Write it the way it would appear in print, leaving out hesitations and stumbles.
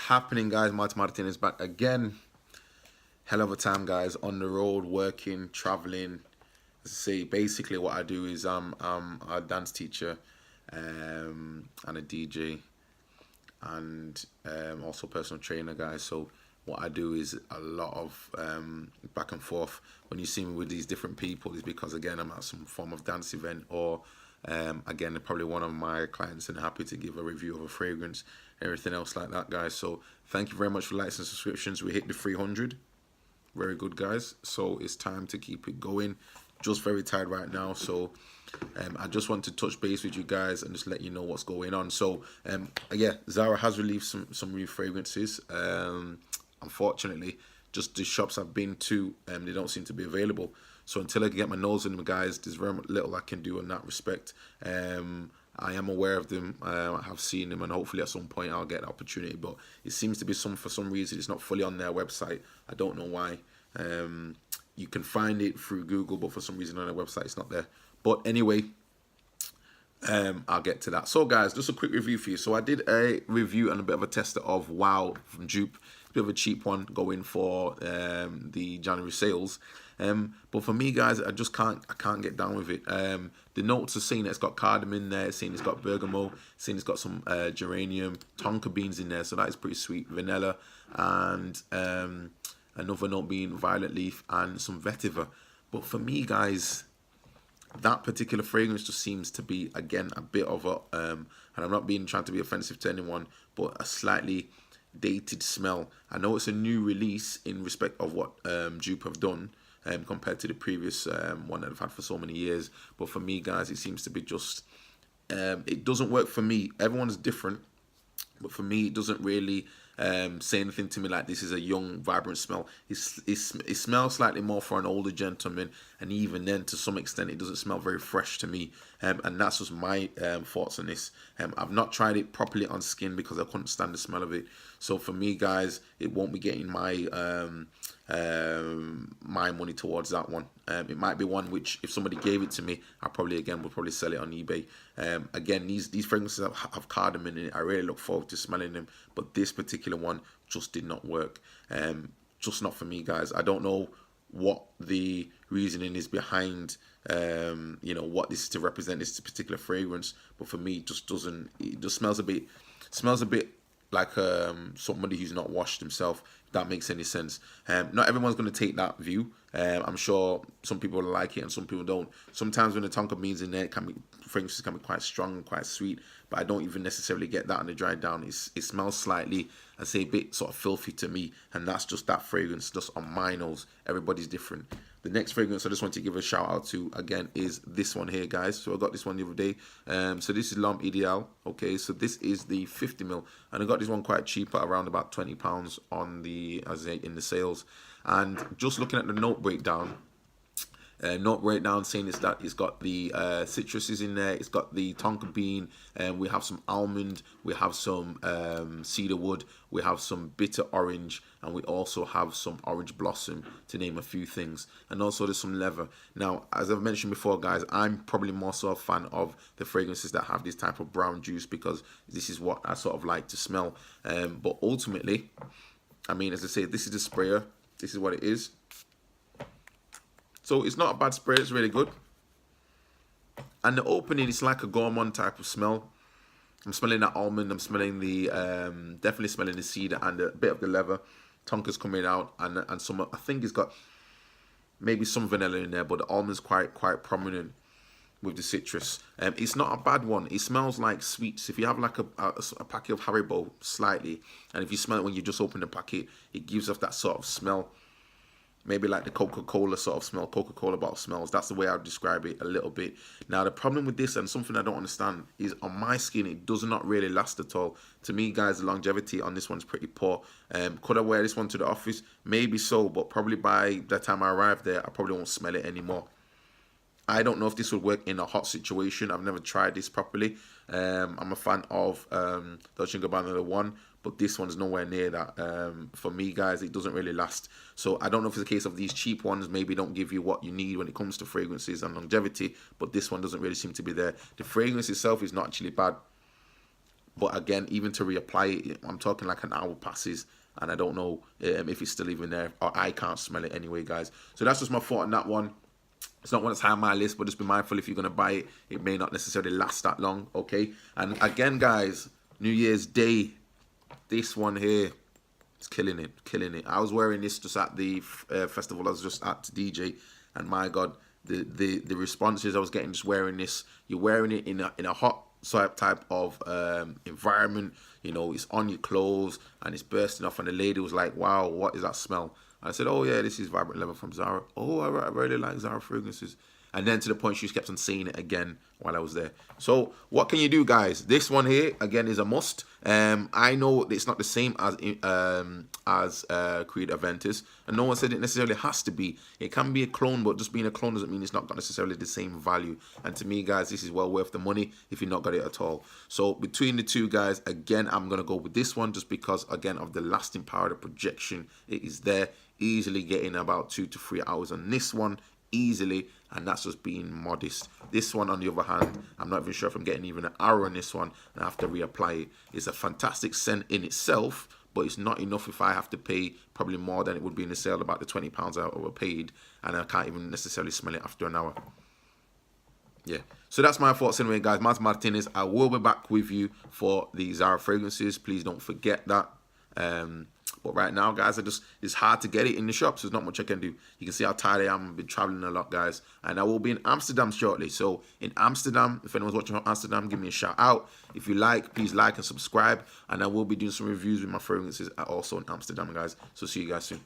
happening, guys? Martin is back again. Hell of a time, guys. On the road, working, traveling. As I say, basically what I do is I'm a dance teacher, and a DJ, and also personal trainer, guys. So what I do is a lot of back and forth. When you see me with these different people, is because again I'm at some form of dance event, or again probably one of my clients and happy to give a review of a fragrance, everything else like that, guys. So thank you very much for likes and subscriptions. We hit the 300. Very good, guys. So it's time to keep it going. Just very tired right now, so I just want to touch base with you guys and just let you know what's going on. So yeah, Zara has released some new fragrances. Unfortunately, just the shops I've been to, they don't seem to be available. So until I can get my nose in them, guys, there's very little I can do in that respect. I am aware of them. I have seen them, and hopefully at some point I'll get the opportunity. But it seems to be for some reason it's not fully on their website. I don't know why. You can find it through Google, but for some reason on their website it's not there. But anyway, I'll get to that. So guys, just a quick review for you. So I did a review and a bit of a tester of Wow from Joop. It's a bit of a cheap one going for the January sales. But for me, guys, I can't get down with it. The notes are saying that it's got cardamom in there, saying it's got bergamot, saying it's got some geranium, tonka beans in there, so that is pretty sweet. Vanilla, and another note being violet leaf and some vetiver. But for me, guys, that particular fragrance just seems to be, again, a bit of a and I'm not trying to be offensive to anyone, but a slightly dated smell. I know it's a new release in respect of what Joop have done, compared to the previous one that I've had for so many years. But for me, guys, it seems to be just it doesn't work for me. Everyone's different, but for me, it doesn't really say anything to me like this is a young, vibrant smell. It smells slightly more for an older gentleman, and even then, to some extent, it doesn't smell very fresh to me. And that's just my thoughts on this. I've not tried it properly on skin because I couldn't stand the smell of it. So for me, guys, it won't be getting my my money towards that one. It might be one which, if somebody gave it to me, I probably would probably sell it on eBay. Again, these fragrances have cardamom in it. I really look forward to smelling them, but this particular one just did not work. Just not for me, guys. I don't know what the reasoning is behind what this is to represent, this particular fragrance, but for me, it just doesn't. It just smells a bit like somebody who's not washed himself, if that makes any sense. Not everyone's going to take that view. I'm sure some people like it and some people don't. Sometimes when the tonka beans in there, fragrances can be quite strong and quite sweet, but I don't even necessarily get that on the dry down. It smells slightly, I say, a bit sort of filthy to me, and that's just that fragrance, just on my nose. Everybody's different. The next fragrance I just want to give a shout out to, again, is this one here, guys. So I got this one the other day. So this is L'Homme Ideal. Okay, so this is the 50ml, and I got this one quite cheap at around about £20 on in the sales. And just looking at the note breakdown, saying is that it's got the citruses in there, it's got the tonka bean, and we have some almond, we have some cedar wood, we have some bitter orange, and we also have some orange blossom, to name a few things. And also there's some leather. Now, as I've mentioned before, guys, I'm probably more so a fan of the fragrances that have this type of brown juice, because this is what I sort of like to smell. But ultimately, I mean, as I say, this is the sprayer. This is what it is. So it's not a bad spray, it's really good. And the opening, it's like a gourmand type of smell. I'm smelling that almond, I'm smelling the, definitely smelling the cedar and a bit of the leather. Tonka's coming out, and some, I think it's got maybe some vanilla in there, but the almond's quite prominent with the citrus. It's not a bad one. It smells like sweets. If you have like a packet of Haribo, slightly, and if you smell it when you just open the packet, it gives off that sort of smell. Maybe like the Coca-Cola sort of smell, Coca-Cola bottle smells. That's the way I would describe it a little bit. Now, the problem with this, and something I don't understand, is on my skin, it does not really last at all. To me, guys, the longevity on this one's pretty poor. Could I wear this one to the office? Maybe so, but probably by the time I arrive there, I probably won't smell it anymore. I don't know if this would work in a hot situation. I've never tried this properly. I'm a fan of Dolce & Gabbana the one, but this one's nowhere near that. For me, guys, it doesn't really last. So I don't know if it's a case of these cheap ones maybe don't give you what you need when it comes to fragrances and longevity, but this one doesn't really seem to be there. The fragrance itself is not actually bad. But again, even to reapply it, I'm talking like an hour passes, and I don't know if it's still even there, or I can't smell it anyway, guys. So that's just my thought on that one. It's not one that's high on my list, but just be mindful if you're going to buy it, it may not necessarily last that long, okay? And again, guys, New Year's Day, this one here, it's killing it, killing it. I was wearing this just at the festival I was just at to DJ, and my God, the responses I was getting just wearing this. You're wearing it in a hot type of environment. You know, it's on your clothes and it's bursting off. And the lady was like, "Wow, what is that smell?" I said, "Oh yeah, this is Vibrant Leather from Zara. Oh, I really like Zara fragrances." And then to the point she just kept on saying it again while I was there. So what can you do, guys? This one here again is a must. I know it's not the same as Creed Aventus, and no one said it necessarily has to be. It can be a clone, but just being a clone doesn't mean it's not got necessarily the same value. And to me, guys, this is well worth the money if you've not got it at all. So between the two, guys, again, I'm gonna go with this one just because again of the lasting power, the projection. It is there, easily getting about 2 to 3 hours on this one. Easily, and that's just being modest. This one, on the other hand, I'm not even sure if I'm getting even an hour on this one, and I have to reapply it. It's a fantastic scent in itself, but it's not enough if I have to pay probably more than it would be in the sale, about the £20 I overpaid, and I can't even necessarily smell it after an hour. Yeah, so that's my thoughts anyway, guys. Maz Martinez, I will be back with you for the Zara fragrances. Please don't forget that. But right now, guys, it's hard to get it in the shops. There's not much I can do. You can see how tired I am. I've been traveling a lot, guys. And I will be in Amsterdam shortly. So in Amsterdam, if anyone's watching from Amsterdam, give me a shout out. If you like, please like and subscribe. And I will be doing some reviews with my fragrances also in Amsterdam, guys. So see you guys soon.